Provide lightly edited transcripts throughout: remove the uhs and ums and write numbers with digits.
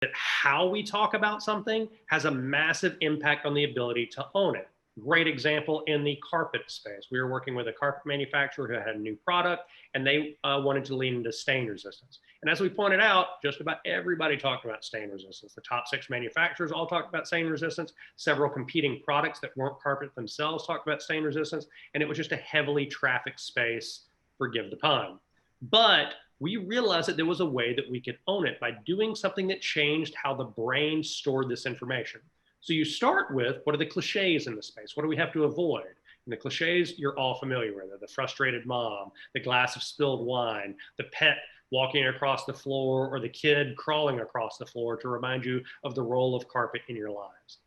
that how we talk about something has a massive impact on the ability to own it. Great example in the carpet space. We were working with a carpet manufacturer who had a new product, and they wanted to lean into stain resistance. And as we pointed out, just about everybody talked about stain resistance. The top 6 manufacturers all talked about stain resistance. Several competing products that weren't carpet themselves talked about stain resistance. And it was just a heavily trafficked space, forgive the pun. But we realized that there was a way that we could own it by doing something that changed how the brain stored this information. So you start with, what are the cliches in the space? What do we have to avoid? And the cliches you're all familiar with: the frustrated mom, the glass of spilled wine, the pet walking across the floor, or the kid crawling across the floor to remind you of the roll of carpet in your lives.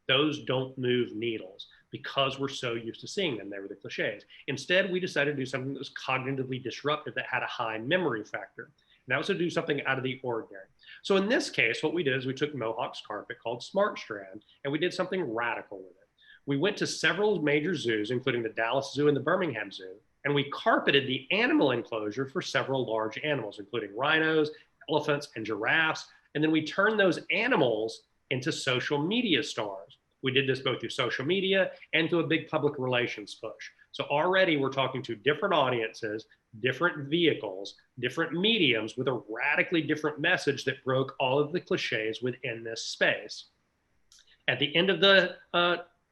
Those don't move needles because we're so used to seeing them. They were the cliches. Instead, we decided to do something that was cognitively disruptive, that had a high memory factor. And that was to do something out of the ordinary. So in this case, what we did is we took Mohawk's carpet called Smart Strand, and we did something radical with it. We went to several major zoos, including the Dallas Zoo and the Birmingham Zoo, and we carpeted the animal enclosure for several large animals, including rhinos, elephants, and giraffes. And then we turned those animals into social media stars. We did this both through social media and through a big public relations push. So already we're talking to different audiences, different vehicles, different mediums, with a radically different message that broke all of the cliches within this space. At the end of the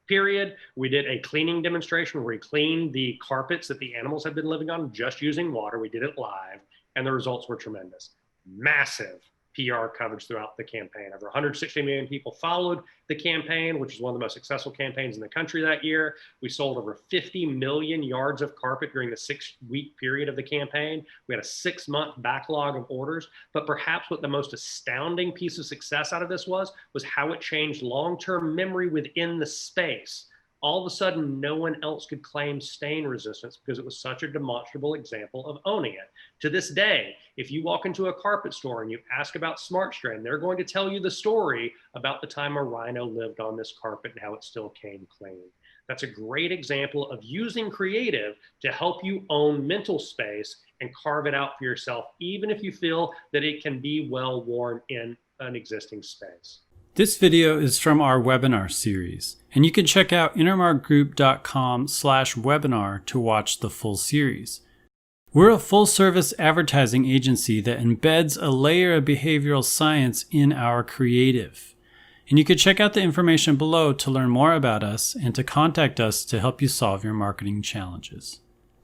period, we did a cleaning demonstration where we cleaned the carpets that the animals had been living on just using water. We did it live, and the results were tremendous. Massive PR coverage throughout the campaign. Over 160 million people followed the campaign, which is one of the most successful campaigns in the country that year. We sold over 50 million yards of carpet during the 6-week period of the campaign. We had a 6-month backlog of orders. But perhaps what the most astounding piece of success out of this was how it changed long-term memory within the space. All of a sudden, no one else could claim stain resistance because it was such a demonstrable example of owning it. To this day, if you walk into a carpet store and you ask about Smart Strand, they're going to tell you the story about the time a rhino lived on this carpet and how it still came clean. That's a great example of using creative to help you own mental space and carve it out for yourself, even if you feel that it can be well worn in an existing space. This video is from our webinar series, and you can check out intermarkgroup.com/webinar to watch the full series. We're a full-service advertising agency that embeds a layer of behavioral science in our creative. And you can check out the information below to learn more about us and to contact us to help you solve your marketing challenges.